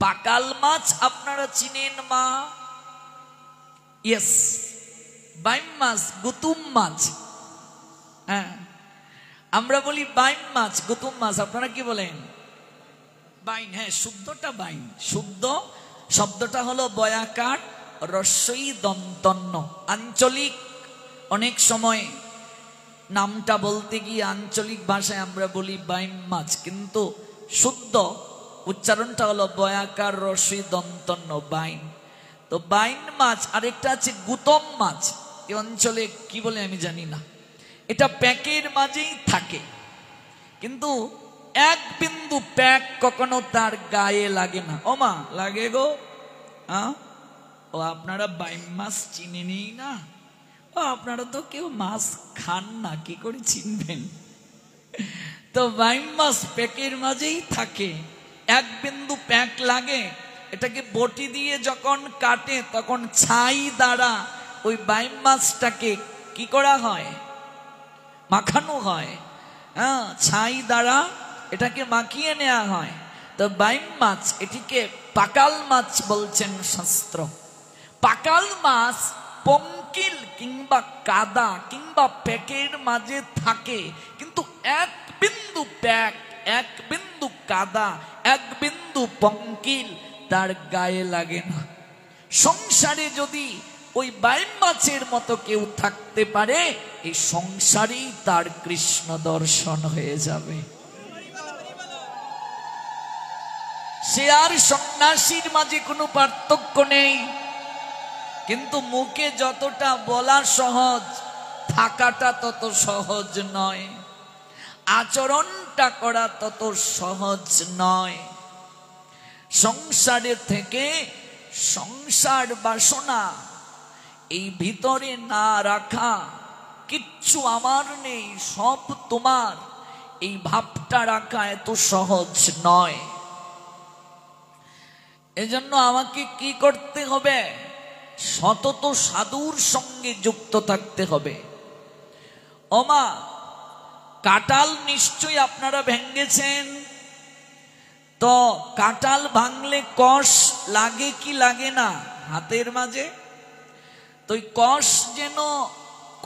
পাকাল মাছ আপনারা চিনেন মা? ইয়েস, বাইম মাছ, গুতুম মাছ। হ্যাঁ, আমরা বলি বাইম মাছ, গুতুম মাছ, আপনারা কি বলেন? বাইন। হ্যাঁ, শুদ্ধটা বাইন। শুদ্ধ শব্দটা হলো বয়াকার রস্বই দন্তন্য। আঞ্চলিক অনেক সময় নামটা বলতে গিয়ে আঞ্চলিক ভাষায় আমরা বলি বাইম মাছ, কিন্তু শুদ্ধ উচ্চারণটা হলো বয়াকার রস্বই দন্তন্য, বাইন। তো বাইন মাছ। আরেকটা আছে গুতম মাছ, এই অঞ্চলে কি বলে আমি জানি না। এটা প্যাকের মাঝেই থাকে, কিন্তু এক বিন্দু প্যাক কখনো তার গায়ে লাগে না। ও মা, লাগে গো? ও আপনারা বাইম মাছ চিনেনই না? ও আপনারা তো কেউ মাছ খান না, কি করে চিনবেন? তো বাইম মাছ প্যাকের মাঝেই থাকে, এক বিন্দু প্যাক লাগে। এটাকে বটি দিয়ে যখন কাটে তখন ছাই দ্বারা ওই বাইম মাছটাকে কি করা হয়? মাখানো হয়। হ্যাঁ, ছাই দ্বারা এটাকে মাখিয়ে নেওয়া হয়। তো বাইম মাছ, এটিকে পাকাল মাছ বলছেন শাস্ত্র। পাকাল মাছ পঙ্কিল কিংবা কাদা কিংবা প্যাকের মাঝে থাকে, কিন্তু এক বিন্দু প্যাক, এক বিন্দু কাদা, এক বিন্দু পঙ্কিল তার গায়ে লাগে না। সংসারে যদি ওই বাইম মাছের মতো কেউ থাকতে পারে, এই সংসারেই তার কৃষ্ণ দর্শন হয়ে যাবে। সে আর সন্ন্যাসীর মাঝে কোনো পার্থক্য নেই, কিন্তু মুখে যতটা বলা সহজ, থাকাটা তত সহজ নয়, আচরণটা করা তত সহজ নয়। সংসারে থেকে সংসার বাসনা এই ভিতরে না রাখা, কিচ্ছু আমার নেই সব তোমার, এই ভাবটা রাখা এত সহজ নয়। এজন্য আমাকে কি করতে হবে? সতত সাধুর সঙ্গে যুক্ত থাকতে হবে। ওমা, কাঁঠাল নিশ্চয়ই আপনারা ভেঙ্গেছেন, তো কাঁঠাল ভাঙলে কষ লাগে কি লাগে না হাতের মাঝে? তো কষ যেন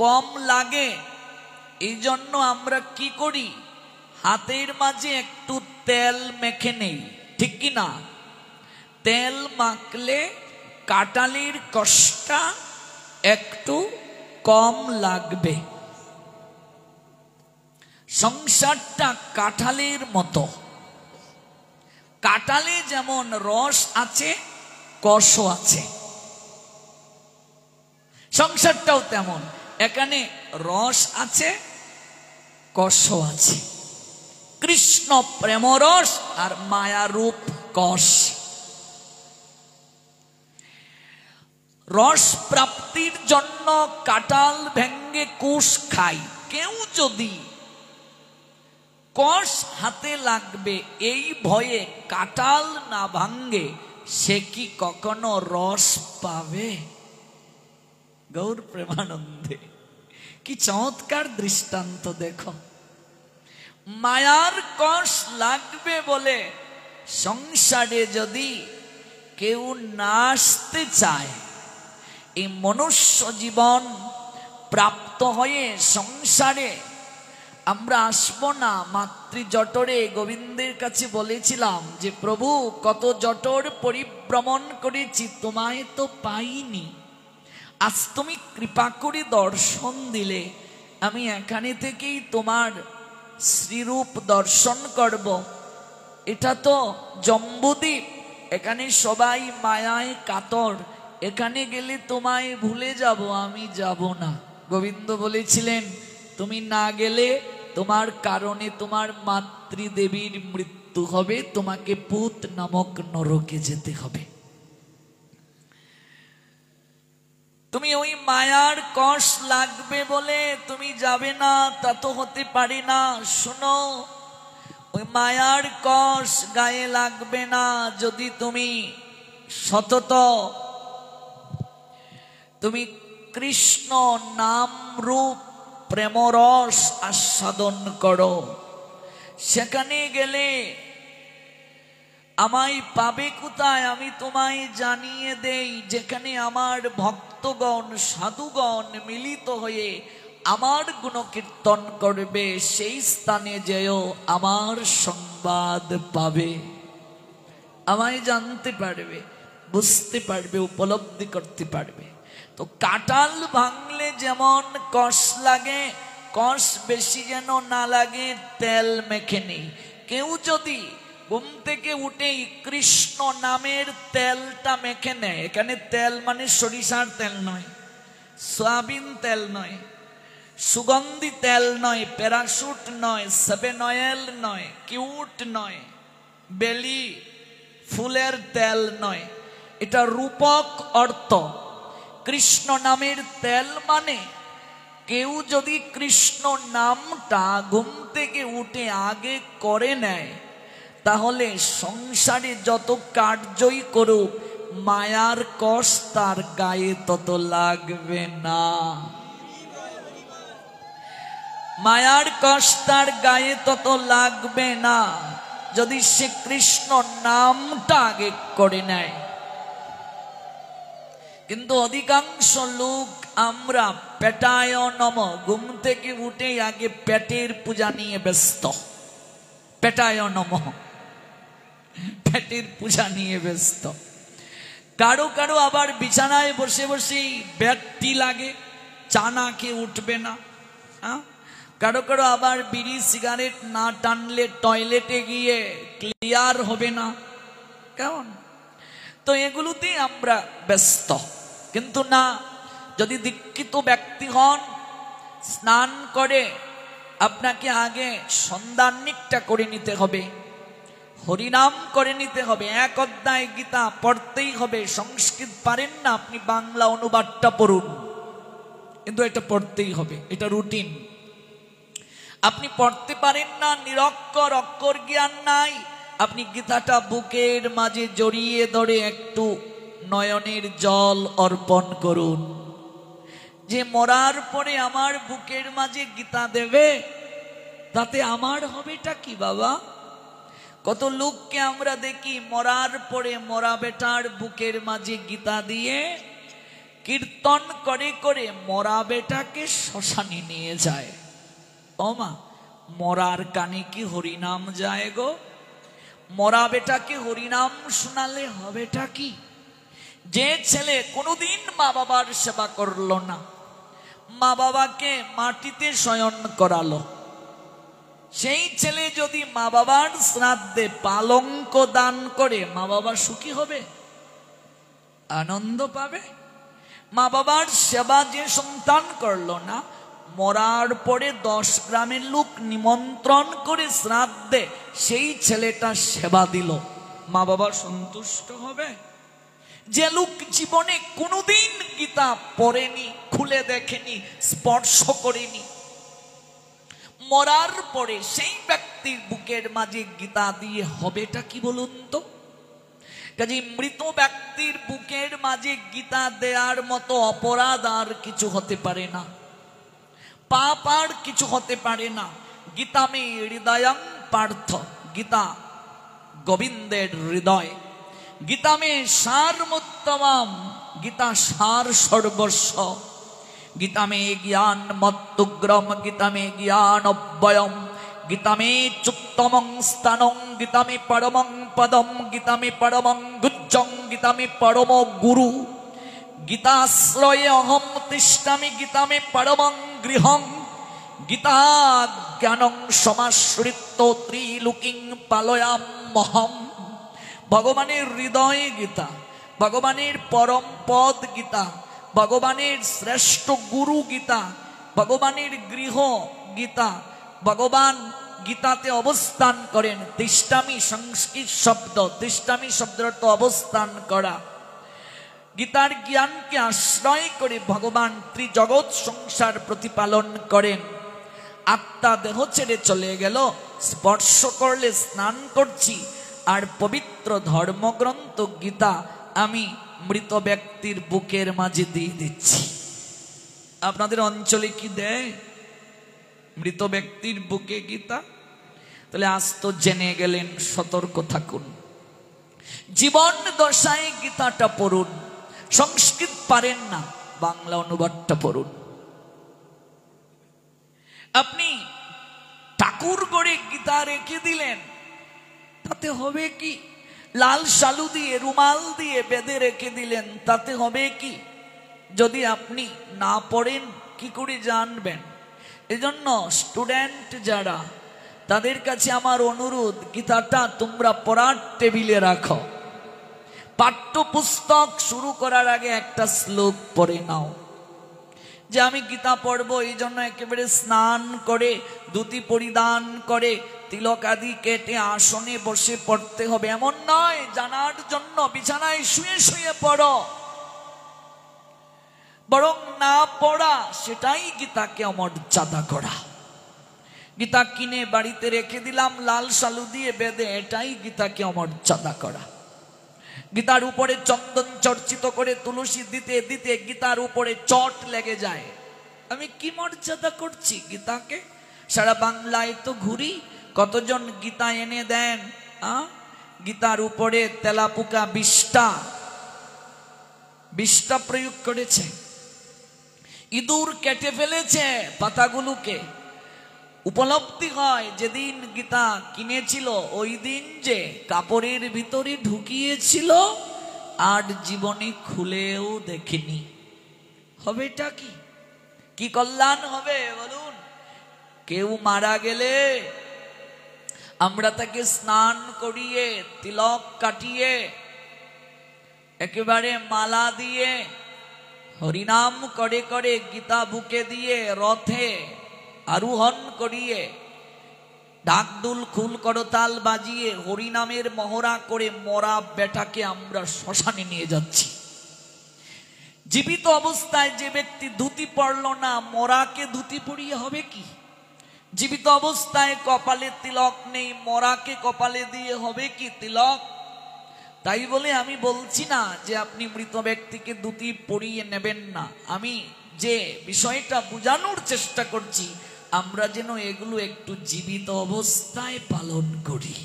কম লাগে, এই জন্য আমরা কি করি? হাতের মাঝে একটু তেল মেখে নেই, ঠিক কি না? তেল মাখলে কাঁঠালের কষটা একটু কম লাগবে। সংসারটা কাঁঠালের মতো, কাঁঠালে যেমন রস আছে কষও আছে, সংসারটাও তেমন, এখানে রস আছে কষও আছে। কৃষ্ণ প্রেমরস আর মায়ারূপ কষ। রস প্রাপ্তির জন্য কাঁঠাল ভেঙ্গে কুশ খাই। কেউ যদি কষ হাতে লাগবে এই ভয়ে কাঁঠাল না ভাঙ্গে, সে কি কখনো রস পাবে? গৌর প্রেমানন্দে কি চমৎকার দৃষ্টান্ত দেখো। মায়ার কষ লাগবে বলে সংসারে যদি কেউ না আসতে চায়, এই মনুষ্য জীবন প্রাপ্ত হয়ে সংসারে আমরা আসবো না। মাতৃ জঠরে গোবিন্দের কাছে বলেছিলাম যে প্রভু, কত জঠর পরিভ্রমণ করেছি, তোমায় তো পাইনি, আজ তুমি কৃপা করে দর্শন দিলে, আমি এখানে থেকেই তোমার শ্রীরূপ দর্শন করব। এটা তো জম্বুদ্বীপ, এখানে সবাই মায়ায় কাতর, এখানে গেলে তোমায় ভুলে যাব, আমি যাব না। গোবিন্দ বলেছিলেন, তুমি না গেলে তোমার কারণে তোমার মাতৃদেবীর মৃত্যু হবে, তোমাকে পুত নামক নরকে যেতে হবে। তুমি ওই মায়ার কষ লাগবে বলে তুমি যাবে না, তা তো হতে পারে না। শোনো, ওই মায়ার কষ গায়ে লাগবে না যদি তুমি সতত তুমি কৃষ্ণ নাম রূপ প্রেমরস আস্বাদন করো। সেখানে গেলে আমায় পাবে কোথায়? আমি তোমায় জানিয়ে দেই, যেখানে আমার ভক্তগণ সাধুগণ মিলিত হয়ে আমার গুণকীর্তন করবে, সেই স্থানে যেও আমার সংবাদ পাবে। আমায় জানতে পারবে, বুঝতে পারবে, উপলব্ধি করতে পারবে। তো কাঁঠাল ভাঙলে যেমন কষ লাগে, কষ বেশি যেন না লাগে, তেল মেখে নেই। কেউ যদি ঘুম থেকে উঠেই কৃষ্ণ নামের তেলটা মেখে নেয়, এখানে তেল মানে সরিষার তেল নয়, সয়াবিন তেল নয়, সুগন্ধি তেল নয়, প্যারাশুট নয়, সেভেন অয়েল নয়, কিউট নয়, বেলি ফুলের তেল নয়, এটা রূপক অর্থ। কৃষ্ণ নামের তেল মানে কেউ যদি কৃষ্ণ নামটা ঘুম থেকে উঠে আগে করে নেয়, তাহলে সংসারে যত কার্যই করুক মায়ার কষ তার গায়ে তত লাগবে না। মায়ার কষ তার গায়ে তত লাগবে না যদি সে কৃষ্ণ নামটা আগে করে নেয়। কিন্তু অধিকাংশ লোক আমরা পেটায় নম, ঘুম থেকে উঠে আগে পেটের পূজা নিয়ে ব্যস্ত। পেটায় নম, পেটের পূজা নিয়ে ব্যস্ত। কারো কারো আবার বিছানায় বসে বসেই ব্যাগটি লাগে, চা না খেয়ে উঠবে না। কারো কারো আবার বিড়ি সিগারেট না টানলে টয়লেটে গিয়ে ক্লিয়ার হবে না। কেমন? তো এগুলোতে আমরা ব্যস্ত। কিন্তু না, যদি দীক্ষিত ব্যক্তি হন, স্নান করে আপনাকে আগে সন্ধানিকটা করে নিতে হবে, হরিনাম করে নিতে হবে, এক অধ্যায় গীতা পড়তেই হবে। সংস্কৃত পারেন না, আপনি বাংলা অনুবাদটা পড়ুন, কিন্তু এটা পড়তেই হবে, এটা রুটিন। আপনি পড়তে পারেন না, নিরক্ষর, অক্ষর জ্ঞান নাই, আপনি গীতাটা বুকের মাঝে জড়িয়ে ধরে একটু নয়নের জল অর্পণ করুন, যে মরার পরে আমার বুকের মাঝে গীতা দেবে, তাতে আমার হবেটা কি বাবা? কত লোককে আমরা দেখি মরার পরে মরা বেটার বুকের মাঝে গীতা দিয়ে কীর্তন করে করে মরা বেটাকে শ্মশানে নিয়ে যায়। ও মা, মরার কানে কি হরিনাম যায় গো? মরা বেটাকে হরিনাম শোনালে হবেটা কি? যে ছেলে কোনোদিন মা বাবার সেবা করলো না, মা বাবাকে মাটিতে শয়ন করালো, সেই ছেলে যদি মা বাবার শ্রাদ্ধে পালঙ্ক দান করে, মা বাবা সুখী হবে, আনন্দ পাবে? মা বাবার সেবা যে সন্তান করলো না, মরার পরে 10 গ্রামের লোক নিমন্ত্রণ করে শ্রাদ্ধে সেই ছেলেটা সেবা দিল, মা বাবা সন্তুষ্ট হবে? যে লোক জীবনে কোনোদিন গীতা পড়েনি, খুলে দেখেনি, স্পর্শ করেনি, মরার পরে সেই ব্যক্তির বুকের মাঝে গীতা দিয়ে হবেটা কি বলুন তো? কাজে মৃত ব্যক্তির বুকের মাঝে গীতা দেওয়ার মতো অপরাধ আর কিছু হতে পারে না, পাপ আর কিছু হতে পারে না। গীতা মে হৃদয়ং পার্থ, গীতা গোবিন্দের হৃদয়। গীতা মে সারমুত্তমম, গীতা সার সর্বস্ব। গীতা মে জ্ঞান মত্তুগ্রম, গীতা মে জ্ঞান অব্যয়ম, গীতা মে চুত্তমং স্থানং, গীতা মে পরমং পদম, গীতা মে পরমং গুজ্জং, গীতা মে পরম গুরু। গীতাশ্রয়ে অহম তিষ্ঠামি, গীতা মে পরমং গৃহং, গীতা জ্ঞানং সমাশ্রিত ত্রিলোকিং পালয়ামহম। ভগবানের হৃদয়ে গীতা, ভগবানের পরম পদ গীতা, ভগবানের শ্রেষ্ঠ গুরু গীতা, ভগবানের গৃহ গীতা। ভগবান গীতাতে অবস্থান করেন। তিষ্ঠামি সংস্কৃত শব্দ, তিষ্ঠামি শব্দের অর্থ অবস্থান করা। গীতার জ্ঞানকে আশ্রয় করে ভগবান ত্রিজগৎ সংসার প্রতিপালন করেন। আত্মা দেহ ছেড়ে চলে গেল, স্পর্শ করলে স্নান করছি, আর পবিত্র ধর্মগ্রন্থ গীতা আমি মৃত ব্যক্তির বুকের মাঝে দিয়ে দিচ্ছি। আপনাদের অঞ্চলে কি দেয় মৃত ব্যক্তির বুকে গীতা? তাহলে আজ তো জেনে গেলেন, সতর্ক থাকুন। জীবন দশায় গীতাটা পড়ুন। সংস্কৃত পারেন না, বাংলা অনুবাদটা পড়ুন। আপনি ঠাকুর গড়ে গীতা রেখে দিলেন, তাতে হবে কি? লাল শালু দিয়ে রুমাল দিয়ে বেঁধে রেখে দিলেন, তাতে হবে কি? যদি আপনি না পড়েন কি করে জানবেন? এজন্য স্টুডেন্ট যারা, তাদের কাছে আমার অনুরোধ, গীতাটা তোমরা পড়ার টেবিলে রাখো। পাঠ্যপুস্তক শুরু করার আগে একটা শ্লোক পড়ে নাও, যে আমি গীতা পড়বো, এই জন্য একেবারে স্নান করে ধুতি পরিধান করে তিলক আদি কেটে আসনে বসে পড়তে হবে এমন নয়। জানার জন্য বিছানায় শুয়ে শুয়ে পড়ো, বরং না পড়া সেটাই গীতাকে অমর্যাদা করা। গীতা কিনে বাড়িতে রেখে দিলাম লাল শালু দিয়ে বেঁধে, এটাই গীতাকে অমর্যাদা করা। গীতার উপরে চন্দন চর্চিত করে তুলসী দিতে দিতে গীতার উপরে চট লেগে যায়। আমি কি মর্যাদা করছি গীতাকে? সারা বাংলায় তো ঘুরি, কতজন গীতা এনে দেন। গীতার উপরে তেলাপোকা 20টা প্রয়োগ করেছে, ইঁদুর কেটে ফেলেছে পাতাগুলোকে। উপলব্ধি হয় যেদিন গীতা কিনেছিল ওই দিন যে কাপড়ের ভিতরে ঢুকিয়েছিল আর জীবনে খুলেও দেখেনি। হবেটা কি? কি কল্যাণ হবে বলুন? কেউ মারা গেলে আমরা তাকে স্নান করিয়ে তিলক কাটিয়ে একেবারে মালা দিয়ে হরিনাম করে করে গীতা বুকে দিয়ে রথে আরোহণ করিয়ে ঢাকঢোল খুল করতাল বাজিয়ে হরিনামের মহড়া করে মরা বেটাকে আমরা শ্মশানে নিয়ে যাচ্ছি। জীবিত অবস্থায় যে ব্যক্তি ধুতি পরল না, মরাকে ধুতি পরিয়ে হবে কি? জীবিত অবস্থায় কপালে তিলক নেই, মরাকে কপালে দিয়ে হবে কি তিলক? তাই বলে আমি বলছি না যে আপনি মৃত ব্যক্তিকে ধুতি পরিয়ে নেবেন না। আমি যে বিষয়টা বোঝানোর চেষ্টা করছি, আমরা যেন এগুলো একটু জীবিত অবস্থায় পালন করি,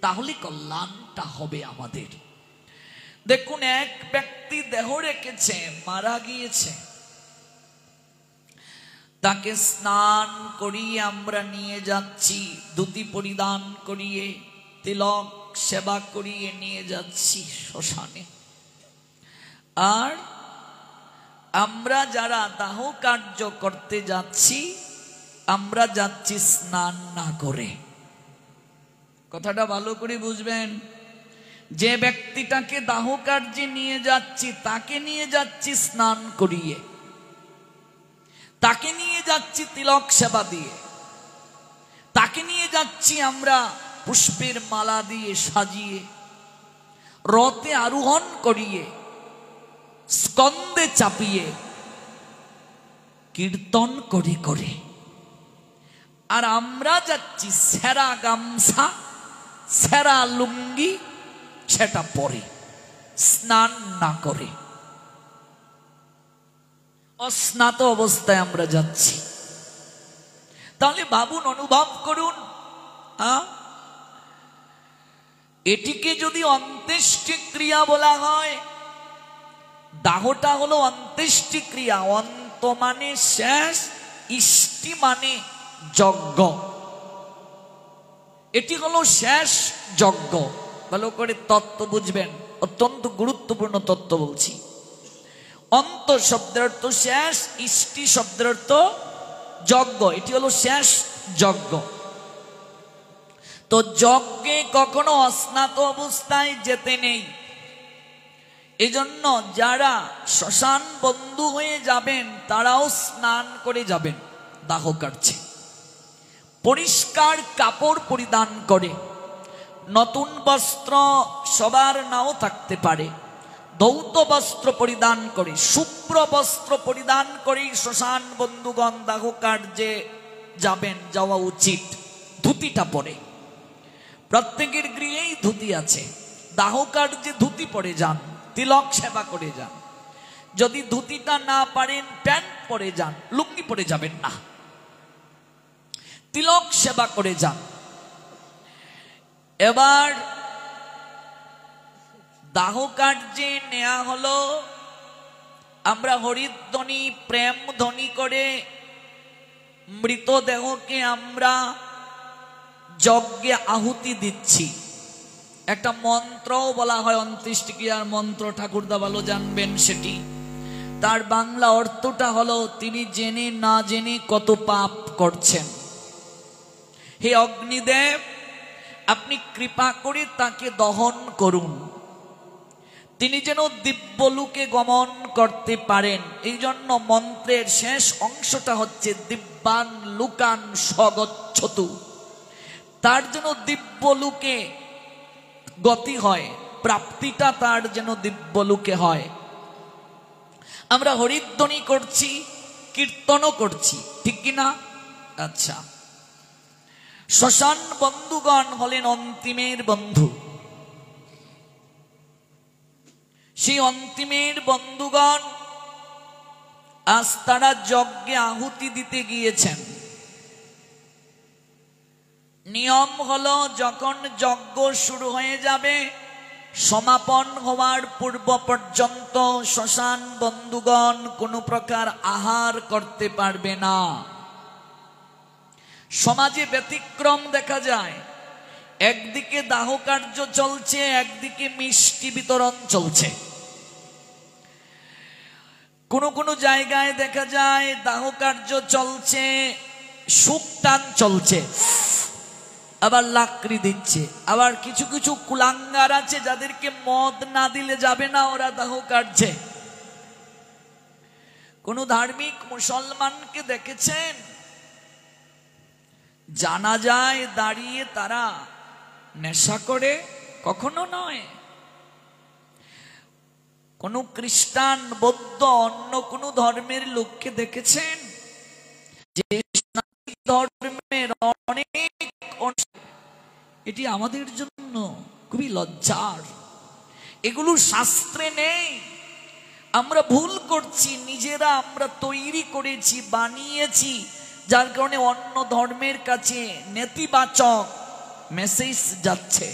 তাহলে কল্যাণটা হবে আমাদের। দেখুন, এক ব্যক্তি দেহ রেখেছে, মারা গিয়েছে, তাকে স্নান করিয়ে আমরা নিয়ে যাচ্ছি, ধুতি পরিধান করিয়ে তিলক সেবা করিয়ে নিয়ে যাচ্ছি শ্মশানে। আর আমরা যারা দাহ কার্য করতে যাচ্ছি, আমরা যাচ্ছি স্নান না করে। কথাটা ভালো করে বুঝবেন। যে ব্যক্তিটাকে দাহ কার্যে নিয়ে যাচ্ছি, তাকে নিয়ে যাচ্ছি স্নান করিয়ে, তাকে নিয়ে যাচ্ছি তিলক সেবা দিয়ে, তাকে নিয়ে যাচ্ছি আমরা পুষ্পের মালা দিয়ে সাজিয়ে, রথে আরোহণ করিয়ে, স্কন্দে চাপিয়ে, কীর্তন করে করে। আর আমরা যাচ্ছি সেরা গামছা, সেরা লুঙ্গি সেটা পরে, স্নান না করে, অস্নাত অবস্থায় আমরা যাচ্ছি। তাহলে ভাবুন, অনুভব করুন, এটিকে যদি অন্ত্যেষ্টিক্রিয়া বলা হয়, দাহটা হলো অন্ত্যেষ্টিক্রিয়া। অন্ত মানে শেষ, ইষ্টি মানে যজ্ঞ। এটি হলো শেষ যজ্ঞ। ভালো করে তত্ত্ব বুঝবেন, অত্যন্ত গুরুত্বপূর্ণ তত্ত্ব বলছি। অন্ত শব্দের অর্থ শেষ, ইষ্টি শব্দের অর্থ যজ্ঞ। এটি হলো শেষ যজ্ঞ। তো যজ্ঞে কখনো অস্নাত অবস্থায় যেতে নেই। এজন্য যারা শ্মশান বন্ধু হয়ে যাবেন, তারাও স্নান করে যাবেন দাহ কার্যে। পরিষ্কার কাপড় পরিধান করে, নতুন বস্ত্র সবার নাও থাকতে পারে, ধৌত বস্ত্র পরিধান করে, শুভ্র বস্ত্র পরিধান করেই শ্মশান বন্ধুগণ দাহ কার্যে যাবেন, যাওয়া উচিত। ধুতিটা পরে, প্রত্যেকের গৃহেই ধুতি আছে, দাহ কার্যে ধুতি পরে যান, তিলক সেবা করে যান। যদি ধুতিটা না পারেন, প্যান্ট পরে যান, লুঙ্গি পরে যাবেন না, তিলক সেবা করে যান। এবার দাহ কার্যে নেওয়া হলো, আমরা হরিধ্বনি প্রেম ধ্বনি করে মৃতদেহকে আমরা যজ্ঞে আহুতি দিচ্ছি। একটা মন্ত্রও বলা হয় অন্ত্যেষ্টিক্রিয়ার মন্ত্র, ঠাকুরদা ভালো জানবেন সেটি। তার বাংলা অর্থটা হলো তিনি জেনে না জেনে কত পাপ করছেন। হে অগ্নিদেব, আপনি কৃপা করে তাকে দহন করুন, তিনি যেন দিব্যলোকে গমন করতে পারেন। এই জন্য মন্ত্রের শেষ অংশটা হচ্ছে দিব্যান লুকান স্বগচ্ছতু, তার যেন দিব্যলোকে গতি হয়, প্রাপ্তিটা তার যেন দিব্যলোকে হয়। আমরা হরিধ্বনি করছি, কীর্তনও করছি, ঠিক কিনা? আচ্ছা, শ্মশান বন্ধুগণ হলেন অন্তিমের বন্ধু। সেই অন্তিমের বন্ধুগণ আজ তারা যজ্ঞে আহুতি দিতে গিয়েছেন। নিয়ম হলো যখন যজ্ঞ শুরু হয়ে যাবে, সমাপন হওয়ার পূর্ব পর্যন্ত শ্মশান বন্ধুগণ কোনো প্রকার আহার করতে পারবে না। সমাজে ব্যতিক্রম দেখা যায়, একদিকে দাহ কার্য চলছে, একদিকে মিষ্টি বিতরণ চলছে। কোন কোন জায়গায় দেখা যায় দাহ কার্য চলছে, সুখ টান চলছে, আবার লাকড়ি দিচ্ছে। আবার কিছু কিছু কুলাঙ্গার আছে যাদেরকে মদ না দিলে যাবে না, ওরা দাহ কাটছে। কোন ধার্মিক মুসলমানকে দেখেছেন জানাজায় দাঁড়িয়ে তারা নেশা করে? কখনো নয়। কোন খ্রিস্টান, বৌদ্ধ, অন্য কোন ধর্মের লোককে দেখেছেন যে ধর্মের অনেক, এটি আমাদের জন্য খুবই লজ্জার। এগুলো শাস্ত্রে নেই, আমরা ভুল করছি, নিজেরা আমরা তৈরি করেছি, বানিয়েছি, যার কারণে অন্য ধর্মের কাছে নেতিবাচক মেসেজ যাচ্ছে।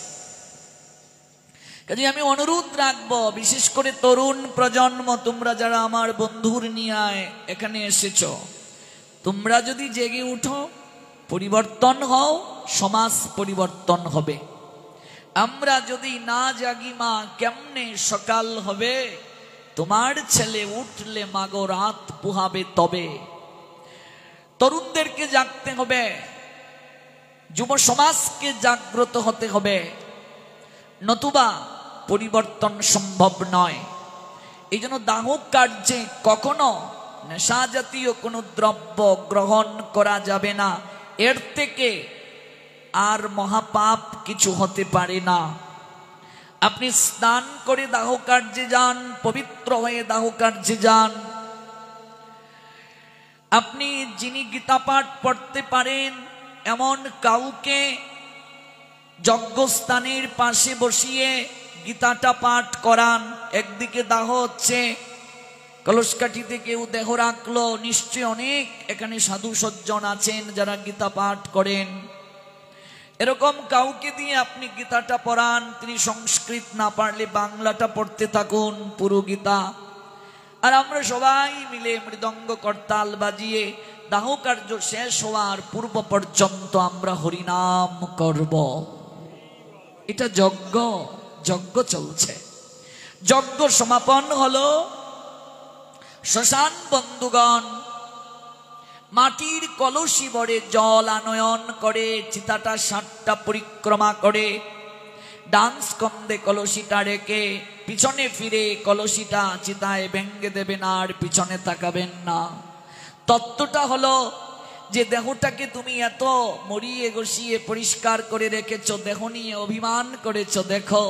কাজে আমি অনুরোধ রাখবো, বিশেষ করে তরুণ প্রজন্ম, তোমরা যারা আমার বন্ধুর নিয়ে এখানে এসেছ, তোমরা যদি জেগে উঠো, পরিবর্তন হও, সমাজ পরিবর্তন হবে। আমরা যদি না জাগি মা, কেমনে সকাল হবে? তোমার ছেলে উঠলে মাগো রাত পোহাবে তবে। তরুণদেরকে জাগতে হবে, যুব সমাজকে জাগ্রত হতে হবে, নতুবা পরিবর্তন সম্ভব নয়। এই জন্য দাহ কার্যে কখনো নেশা জাতীয় কোনো দ্রব্য গ্রহণ করা যাবে না। এর থেকে আর মহাপাপ কিছু হতে পারে না। আপনি স্নান করে দাহ কার্যে যান, পবিত্র হয়ে দাহ কার্যে যান। আপনি যিনি গীতা পাঠ পড়তে পারেন এমন কাউকে যজ্ঞস্থানের পাশে বসিয়ে গীতাটা পাঠ করান। একদিকে দাহ হচ্ছে, কলসকাঠিতে কেউ দেহ রাখলো, নিশ্চয় অনেক এখানে সাধু সজ্জন আছেন যারা গীতা পাঠ করেন। এরকম কাউকে দিয়ে আপনি গীতাটা পড়ান, তিনি সংস্কৃত না পারলে বাংলাটা পড়তে থাকুন পুরো গীতা। আর আমরা সবাই মিলে মৃদঙ্গ করতাল বাজিয়ে দাহ কার্য শেষ হওয়ার পূর্ব পর্যন্ত আমরা হরিনাম করব। এটা যজ্ঞ, যজ্ঞ চলছে। যজ্ঞ সমাপন হলো। শ্মশান বন্ধুগণ মাটির কলসি ভরে জল আনয়ন করে, চিতাটা 7টা পরিক্রমা করে, ডান স্কন্ধে কলসিটা রেখে পিছনে ফিরে কলসিটা চিতায় ভেঙ্গে দেবেন, আর পিছনে তাকাবেন না। তত্ত্বটা হলো যে দেহটাকে তুমি এত মরিয়ে গসিয়ে পরিষ্কার করে রেখেছ, দেহ নিয়ে অভিমান করেছ। দেখো,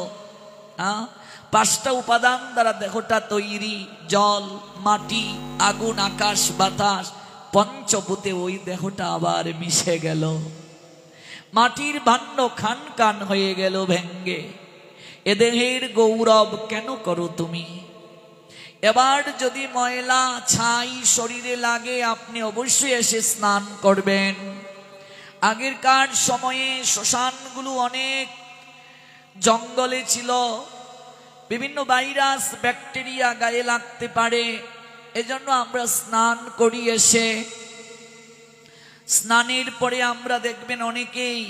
5টা উপাদান দ্বারা দেহটা তৈরি, জল, মাটি, আগুন, আকাশ, বাতাস, পঞ্চভূতে ওই দেহটা আবার মিশে গেল। মাটির ভাণ্ড খান খান হয়ে গেল ভেঙ্গে। এ দেহের গৌরব কেন করো তুমি? এবার যদি ময়লা ছাই শরীরে লাগে, আপনি অবশ্যই এসে স্নান করবেন। আগেরকার সময়ে শ্মশানগুলো অনেক জঙ্গলে ছিল, বিভিন্ন ভাইরাস ব্যাকটেরিয়া গায়ে লাগতে পারে। এজন্য আমরা স্নান করি। এসে স্নানের পরে আমরা দেখবেন অনেকেই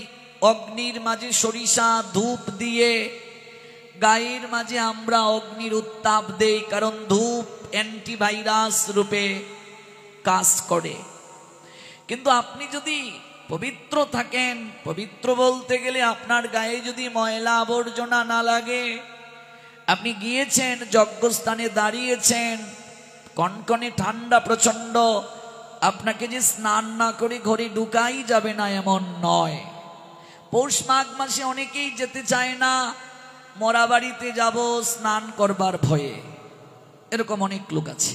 অগ্নির মাঝে সরিষা ধূপ দিয়ে গায়ের মাঝে আমরা অগ্নির উত্তাপ দেই, কারণ ধূপ অ্যান্টিভাইরাস রূপে কাজ করে। কিন্তু আপনি যদি পবিত্র থাকেন, পবিত্র বলতে গেলে আপনার গায়ে যদি ময়লা আবর্জনা না লাগে, আপনি গিয়েছেন যজ্ঞস্থানে দাঁড়িয়েছেন, কনকনে ঠান্ডা প্রচন্ড, আপনাকে যে স্নান না করে ঘরে ঢুকাই যাবে না এমন নয়। পৌষ মাঘ মাসে অনেকেই যেতে চায় না, মরা বাড়িতে যাব স্নান করবার ভয়ে, এরকম অনেক লোক আছে।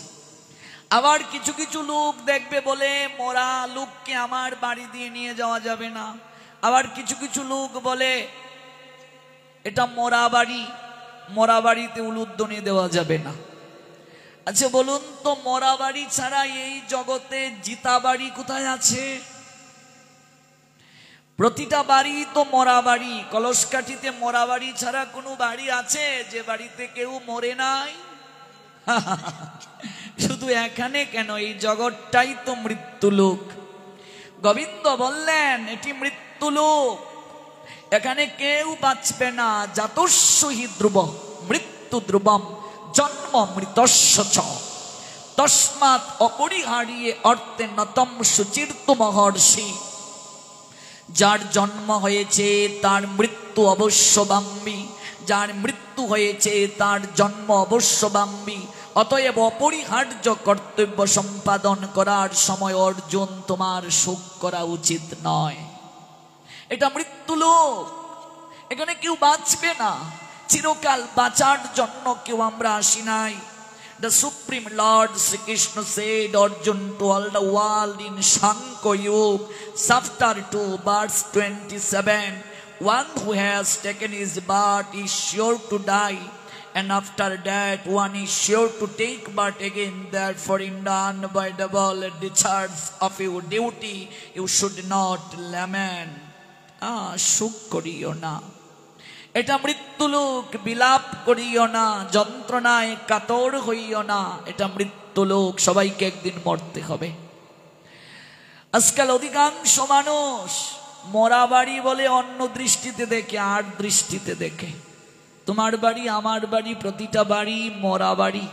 আবার কিছু কিছু লোক দেখবে বলে মরা লোককে আমার বাড়ি দিয়ে নিয়ে যাওয়া যাবে না। আবার কিছু কিছু লোক বলে এটা মরা বাড়ি, মরা বাড়িতে উলুধ্বনি দেওয়া যাবে না। আচ্ছা বলুন তো, মরা বাড়ি ছাড়া এই জগতে জিতা বাড়ি কোথায় আছে? প্রতিটা বাড়ি তো মরা বাড়ি। কলসকাঠিতে মরা বাড়ি ছাড়া কোনো বাড়ি আছে যে বাড়িতে কেউ মরে নাই? শুধু এখানে কেন, এই জগৎটাই তো মৃত্যু লোক। গোবিন্দ বললেন এটি মৃত্যু লোক, এখানে কেউ বাঁচবে না। জাতস্যহি ধ্রুব মৃত্যু ধ্রুবম জন্ম মৃতস্য চ তস্মাৎ অপরিহারিয়ে অর্থে নতম সুচির্ত মহর্ষি। যার জন্ম হয়েছে তার মৃত্যু অবশ্যম্বী, যার মৃত্যু হয়েছে তার জন্ম অবশ্যম্বী। অতএব অপরিহার্য কর্তব্য সম্পাদন করার সময় অর্জুন তোমার শোক করা উচিত নয়। এটা মৃত্যু লোক, এখানে কেউ বাঁচবে না। চিরকাল বাঁচার জন্য কেউ আমরা আসি নাই। The Supreme Lord Sri Krishna said, Arjun, to all the world in Shankha Yoga, chapter 2, verse 27, one who has taken his birth is sure to die, and after that one is sure to take birth again. Therefore, in done by double discharge of your duty, you should not lament. সুখ করিও না, এটা মৃত্যু লোক। বিলাপ করিও না, যন্ত্রণায় কাতর হইও না, এটা মৃত্যু লোক। সবাইকে একদিন মরতে হবে। আজকাল অধিকাংশ মানুষ মরা বাড়ি বলে অন্য দৃষ্টিতে দেখে, আর দৃষ্টিতে দেখে। তোমার বাড়ি আমার বাড়ি, প্রতিটা বাড়ি মরা বাড়ি।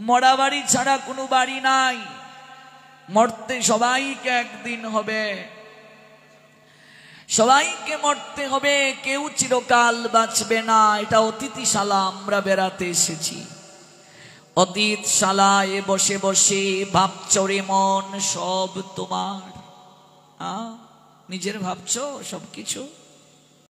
মরা বাড়ি ছাড়া কোনো বাড়ি নাই। মরতে সবাইকে একদিন হবে, সবাইকে মরতে হবে, কেউ চিরকাল বাঁচবে না। এটা অতিথিশালা, আমরা বেড়াতে এসেছি। অতীতশালায় বসে বসে ভাবছো রে মন সব তোমার। নিজের ভাবছো সবকিছু?